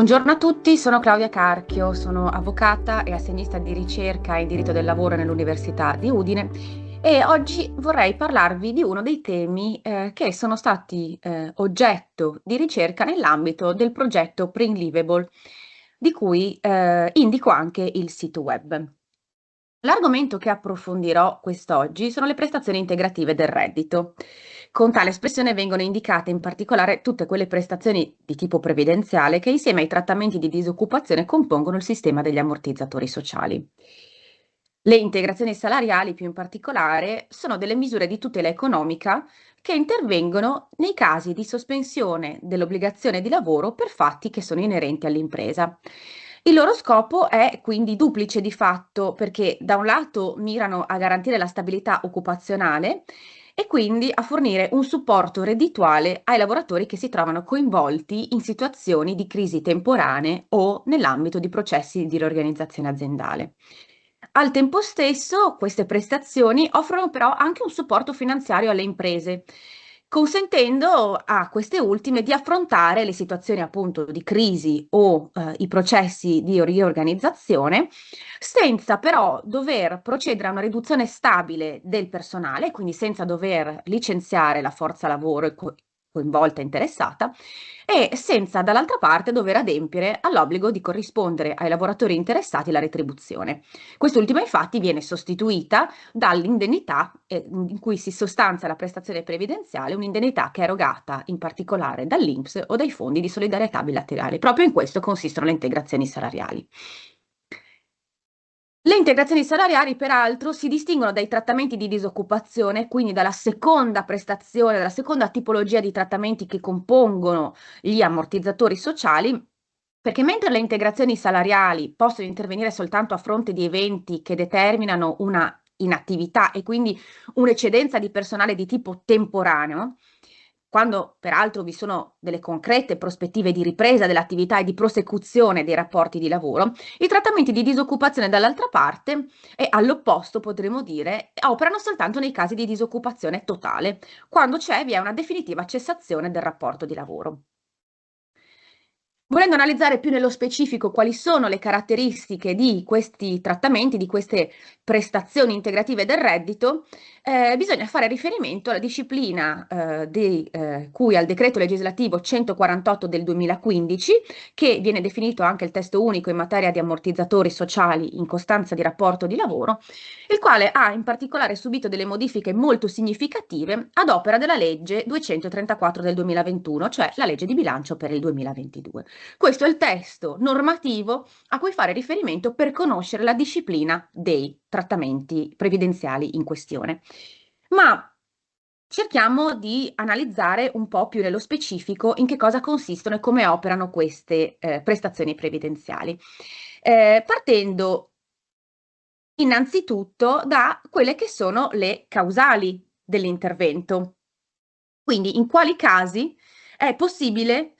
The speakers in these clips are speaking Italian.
Buongiorno a tutti, sono Claudia Carchio, sono avvocata e assegnista di ricerca in diritto del lavoro nell'Università di Udine e oggi vorrei parlarvi di uno dei temi che sono stati oggetto di ricerca nell'ambito del progetto Spring Livable, di cui indico anche il sito web. L'argomento che approfondirò quest'oggi sono le prestazioni integrative del reddito. Con tale espressione vengono indicate in particolare tutte quelle prestazioni di tipo previdenziale che insieme ai trattamenti di disoccupazione compongono il sistema degli ammortizzatori sociali. Le integrazioni salariali, più in particolare, sono delle misure di tutela economica che intervengono nei casi di sospensione dell'obbligazione di lavoro per fatti che sono inerenti all'impresa. Il loro scopo è quindi duplice di fatto perché da un lato mirano a garantire la stabilità occupazionale e quindi a fornire un supporto reddituale ai lavoratori che si trovano coinvolti in situazioni di crisi temporanee o nell'ambito di processi di riorganizzazione aziendale. Al tempo stesso, queste prestazioni offrono però anche un supporto finanziario alle imprese, consentendo a queste ultime di affrontare le situazioni appunto di crisi o i processi di riorganizzazione senza però dover procedere a una riduzione stabile del personale, quindi senza dover licenziare la forza lavoro coinvolta e interessata, e senza dall'altra parte dover adempiere all'obbligo di corrispondere ai lavoratori interessati la retribuzione. Quest'ultima infatti viene sostituita dall'indennità in cui si sostanzia la prestazione previdenziale, un'indennità che è erogata in particolare dall'INPS o dai fondi di solidarietà bilaterale. Proprio in questo consistono le integrazioni salariali. Le integrazioni salariali, peraltro, si distinguono dai trattamenti di disoccupazione, quindi dalla seconda prestazione, dalla seconda tipologia di trattamenti che compongono gli ammortizzatori sociali, perché mentre le integrazioni salariali possono intervenire soltanto a fronte di eventi che determinano una inattività e quindi un'eccedenza di personale di tipo temporaneo, quando peraltro vi sono delle concrete prospettive di ripresa dell'attività e di prosecuzione dei rapporti di lavoro, i trattamenti di disoccupazione dall'altra parte e all'opposto potremmo dire operano soltanto nei casi di disoccupazione totale, quando vi è una definitiva cessazione del rapporto di lavoro. Volendo analizzare più nello specifico quali sono le caratteristiche di questi trattamenti, di queste prestazioni integrative del reddito, bisogna fare riferimento alla disciplina cui al decreto legislativo 148 del 2015, che viene definito anche il testo unico in materia di ammortizzatori sociali in costanza di rapporto di lavoro, il quale ha in particolare subito delle modifiche molto significative ad opera della legge 234 del 2021, cioè la legge di bilancio per il 2022. Questo è il testo normativo a cui fare riferimento per conoscere la disciplina dei trattamenti previdenziali in questione. Ma cerchiamo di analizzare un po' più nello specifico in che cosa consistono e come operano queste prestazioni previdenziali. Partendo innanzitutto da quelle che sono le causali dell'intervento. Quindi in quali casi è possibile,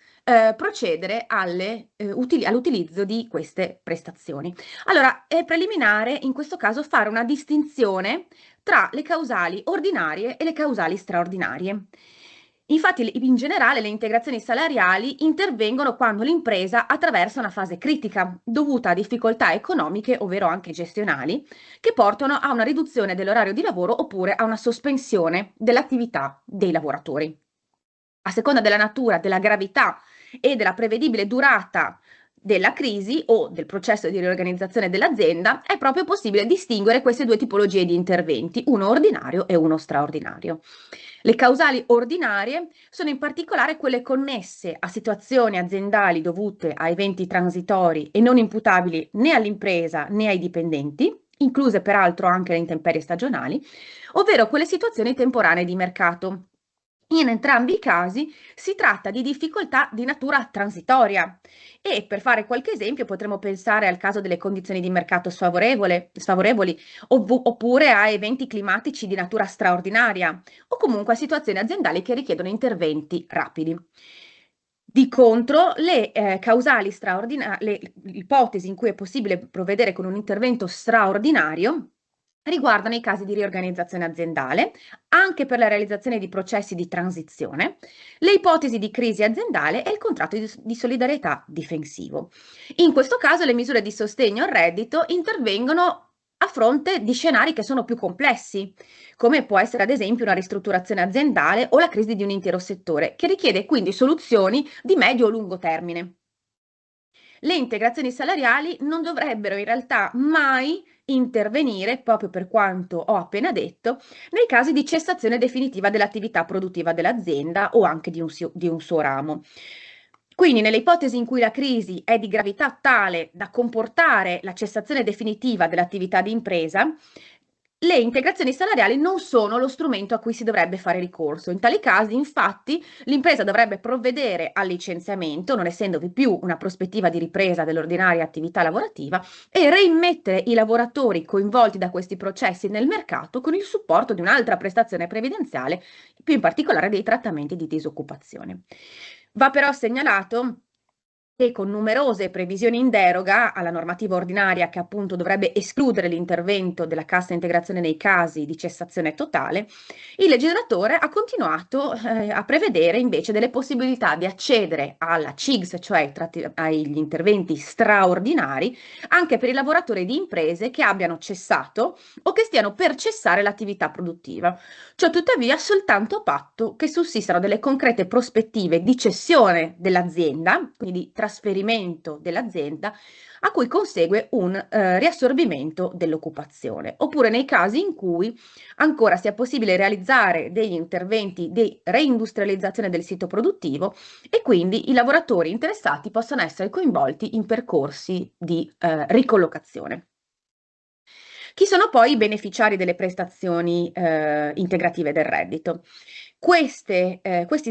procedere all'utilizzo di queste prestazioni. Allora, è preliminare in questo caso fare una distinzione tra le causali ordinarie e le causali straordinarie. Infatti, in generale, le integrazioni salariali intervengono quando l'impresa attraversa una fase critica, dovuta a difficoltà economiche, ovvero anche gestionali, che portano a una riduzione dell'orario di lavoro oppure a una sospensione dell'attività dei lavoratori. A seconda della natura, della gravità e della prevedibile durata della crisi o del processo di riorganizzazione dell'azienda, è proprio possibile distinguere queste due tipologie di interventi, uno ordinario e uno straordinario. Le causali ordinarie sono in particolare quelle connesse a situazioni aziendali dovute a eventi transitori e non imputabili né all'impresa né ai dipendenti, incluse peraltro anche le intemperie stagionali, ovvero quelle situazioni temporanee di mercato. In entrambi i casi si tratta di difficoltà di natura transitoria e per fare qualche esempio potremmo pensare al caso delle condizioni di mercato sfavorevoli oppure a eventi climatici di natura straordinaria o comunque a situazioni aziendali che richiedono interventi rapidi. Di contro, le causali straordinarie, le ipotesi in cui è possibile provvedere con un intervento straordinario Riguardano i casi di riorganizzazione aziendale, anche per la realizzazione di processi di transizione, le ipotesi di crisi aziendale e il contratto di solidarietà difensivo. In questo caso le misure di sostegno al reddito intervengono a fronte di scenari che sono più complessi, come può essere ad esempio una ristrutturazione aziendale o la crisi di un intero settore, che richiede quindi soluzioni di medio o lungo termine. Le integrazioni salariali non dovrebbero in realtà mai intervenire, proprio per quanto ho appena detto, nei casi di cessazione definitiva dell'attività produttiva dell'azienda o anche di un suo ramo. Quindi, nelle ipotesi in cui la crisi è di gravità tale da comportare la cessazione definitiva dell'attività di impresa, le integrazioni salariali non sono lo strumento a cui si dovrebbe fare ricorso. In tali casi, infatti, l'impresa dovrebbe provvedere al licenziamento, non essendovi più una prospettiva di ripresa dell'ordinaria attività lavorativa, e reimmettere i lavoratori coinvolti da questi processi nel mercato con il supporto di un'altra prestazione previdenziale, più in particolare dei trattamenti di disoccupazione. Va però segnalato che con numerose previsioni in deroga alla normativa ordinaria che appunto dovrebbe escludere l'intervento della cassa integrazione nei casi di cessazione totale, il legislatore ha continuato a prevedere invece delle possibilità di accedere alla CIGS, cioè agli interventi straordinari, anche per i lavoratori di imprese che abbiano cessato o che stiano per cessare l'attività produttiva. Ciò tuttavia soltanto a patto che sussistano delle concrete prospettive di cessione dell'azienda, quindi di trasferimento dell'azienda, a cui consegue un riassorbimento dell'occupazione, oppure nei casi in cui ancora sia possibile realizzare degli interventi di reindustrializzazione del sito produttivo e quindi i lavoratori interessati possano essere coinvolti in percorsi di ricollocazione. Chi sono poi i beneficiari delle prestazioni, integrative del reddito? Questi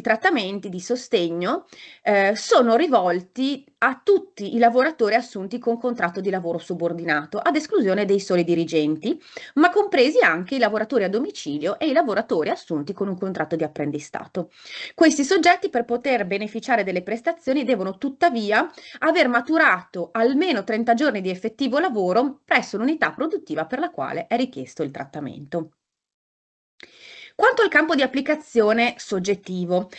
trattamenti di sostegno, sono rivolti a tutti i lavoratori assunti con contratto di lavoro subordinato, ad esclusione dei soli dirigenti, ma compresi anche i lavoratori a domicilio e i lavoratori assunti con un contratto di apprendistato. Questi soggetti per poter beneficiare delle prestazioni devono tuttavia aver maturato almeno 30 giorni di effettivo lavoro presso l'unità produttiva per la quale è richiesto il trattamento. Quanto al campo di applicazione soggettivo,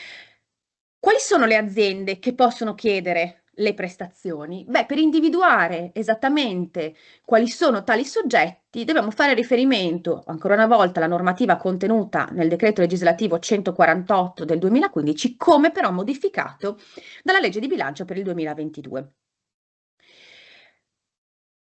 quali sono le aziende che possono chiedere le prestazioni? Beh, per individuare esattamente quali sono tali soggetti, dobbiamo fare riferimento, ancora una volta, alla normativa contenuta nel decreto legislativo 148 del 2015, come però modificato dalla legge di bilancio per il 2022.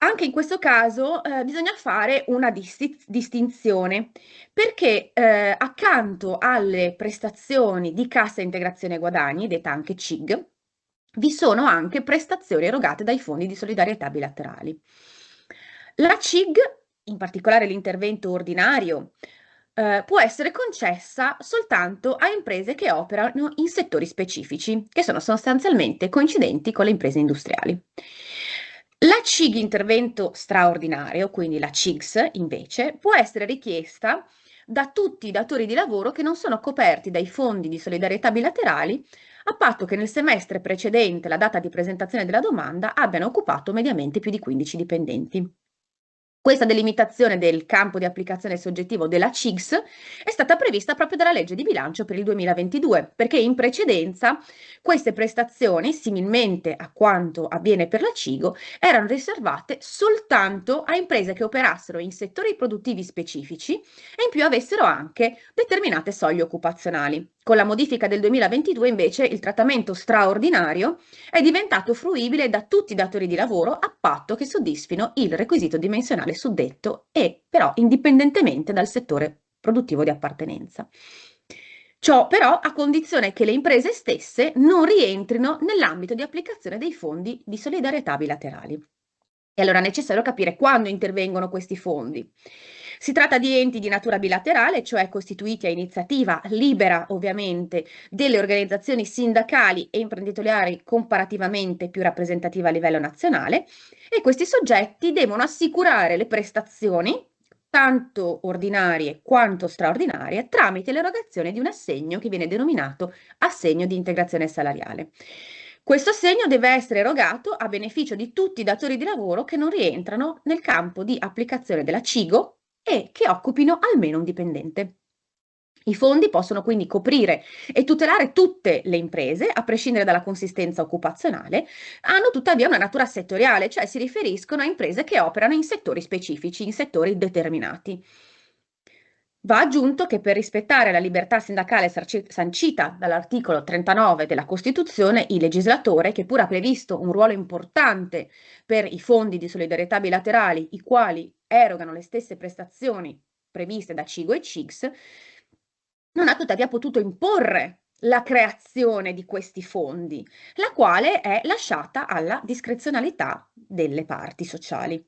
Anche in questo caso, bisogna fare una distinzione, perché, accanto alle prestazioni di cassa integrazione guadagni, detta anche CIG, vi sono anche prestazioni erogate dai fondi di solidarietà bilaterali. La CIG, in particolare l'intervento ordinario, può essere concessa soltanto a imprese che operano in settori specifici, che sono sostanzialmente coincidenti con le imprese industriali. La CIG intervento straordinario, quindi la CIGS invece, può essere richiesta da tutti i datori di lavoro che non sono coperti dai fondi di solidarietà bilaterali, a patto che nel semestre precedente la data di presentazione della domanda abbiano occupato mediamente più di 15 dipendenti. Questa delimitazione del campo di applicazione soggettivo della CIGS è stata prevista proprio dalla legge di bilancio per il 2022, perché in precedenza queste prestazioni, similmente a quanto avviene per la CIGO, erano riservate soltanto a imprese che operassero in settori produttivi specifici e in più avessero anche determinate soglie occupazionali. Con la modifica del 2022 invece il trattamento straordinario è diventato fruibile da tutti i datori di lavoro a patto che soddisfino il requisito dimensionale suddetto e però indipendentemente dal settore produttivo di appartenenza. Ciò però a condizione che le imprese stesse non rientrino nell'ambito di applicazione dei fondi di solidarietà bilaterali. E allora è necessario capire quando intervengono questi fondi. Si tratta di enti di natura bilaterale, cioè costituiti a iniziativa libera, ovviamente, delle organizzazioni sindacali e imprenditoriali comparativamente più rappresentative a livello nazionale, e questi soggetti devono assicurare le prestazioni, tanto ordinarie quanto straordinarie, tramite l'erogazione di un assegno che viene denominato assegno di integrazione salariale. Questo assegno deve essere erogato a beneficio di tutti i datori di lavoro che non rientrano nel campo di applicazione della CIGO e che occupino almeno un dipendente. I fondi possono quindi coprire e tutelare tutte le imprese, a prescindere dalla consistenza occupazionale, hanno tuttavia una natura settoriale, cioè si riferiscono a imprese che operano in settori specifici, in settori determinati. Va aggiunto che per rispettare la libertà sindacale sancita dall'articolo 39 della Costituzione, il legislatore, che pur ha previsto un ruolo importante per i fondi di solidarietà bilaterali, i quali erogano le stesse prestazioni previste da CIGO e CIGS, non ha tuttavia potuto imporre la creazione di questi fondi, la quale è lasciata alla discrezionalità delle parti sociali.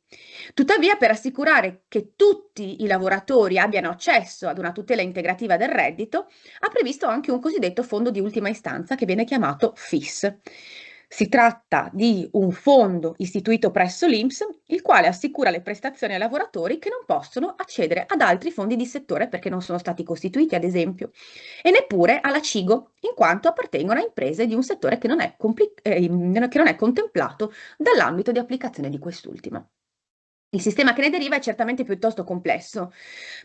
Tuttavia, per assicurare che tutti i lavoratori abbiano accesso ad una tutela integrativa del reddito, ha previsto anche un cosiddetto fondo di ultima istanza che viene chiamato FIS. Si tratta di un fondo istituito presso l'INPS, il quale assicura le prestazioni ai lavoratori che non possono accedere ad altri fondi di settore perché non sono stati costituiti, ad esempio, e neppure alla CIGO, in quanto appartengono a imprese di un settore che non è contemplato dall'ambito di applicazione di quest'ultima. Il sistema che ne deriva è certamente piuttosto complesso,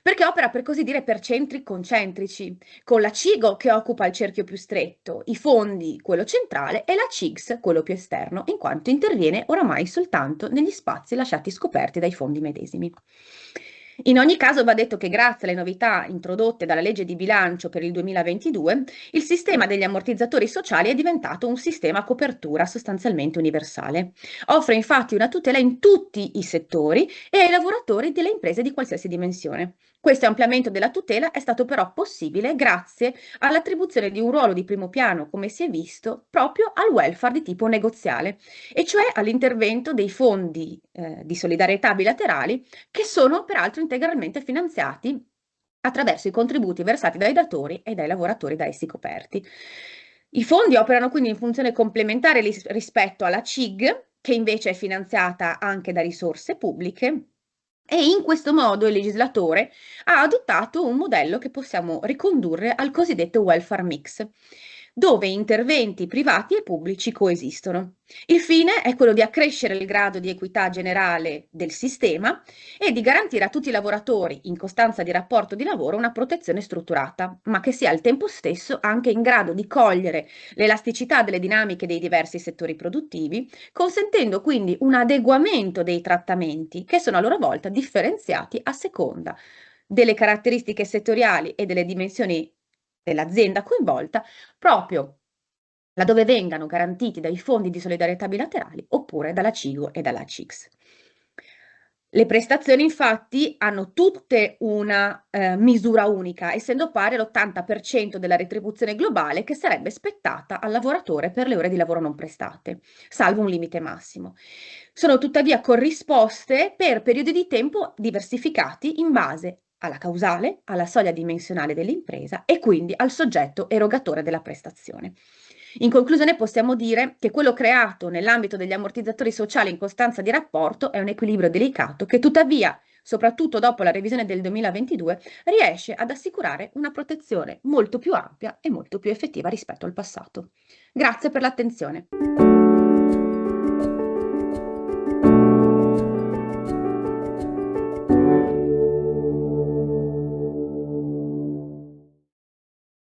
perché opera per così dire per centri concentrici, con la CIGO che occupa il cerchio più stretto, i fondi quello centrale e la CIGS quello più esterno, in quanto interviene oramai soltanto negli spazi lasciati scoperti dai fondi medesimi. In ogni caso va detto che grazie alle novità introdotte dalla legge di bilancio per il 2022, il sistema degli ammortizzatori sociali è diventato un sistema a copertura sostanzialmente universale. Offre infatti una tutela in tutti i settori e ai lavoratori delle imprese di qualsiasi dimensione. Questo ampliamento della tutela è stato però possibile grazie all'attribuzione di un ruolo di primo piano, come si è visto, proprio al welfare di tipo negoziale, e cioè all'intervento dei fondi di solidarietà bilaterali che sono peraltro integralmente finanziati attraverso i contributi versati dai datori e dai lavoratori da essi coperti. I fondi operano quindi in funzione complementare rispetto alla CIG, che invece è finanziata anche da risorse pubbliche, e in questo modo il legislatore ha adottato un modello che possiamo ricondurre al cosiddetto welfare mix, dove interventi privati e pubblici coesistono. Il fine è quello di accrescere il grado di equità generale del sistema e di garantire a tutti i lavoratori in costanza di rapporto di lavoro una protezione strutturata, ma che sia al tempo stesso anche in grado di cogliere l'elasticità delle dinamiche dei diversi settori produttivi, consentendo quindi un adeguamento dei trattamenti che sono a loro volta differenziati a seconda delle caratteristiche settoriali e delle dimensioni dell'azienda coinvolta, proprio laddove vengano garantiti dai fondi di solidarietà bilaterali oppure dalla CIGO e dalla CIGS. Le prestazioni infatti hanno tutte una misura unica, essendo pari all'80% della retribuzione globale che sarebbe spettata al lavoratore per le ore di lavoro non prestate, salvo un limite massimo. Sono tuttavia corrisposte per periodi di tempo diversificati in base alla causale, alla soglia dimensionale dell'impresa e quindi al soggetto erogatore della prestazione. In conclusione possiamo dire che quello creato nell'ambito degli ammortizzatori sociali in costanza di rapporto è un equilibrio delicato che tuttavia, soprattutto dopo la revisione del 2022, riesce ad assicurare una protezione molto più ampia e molto più effettiva rispetto al passato. Grazie per l'attenzione.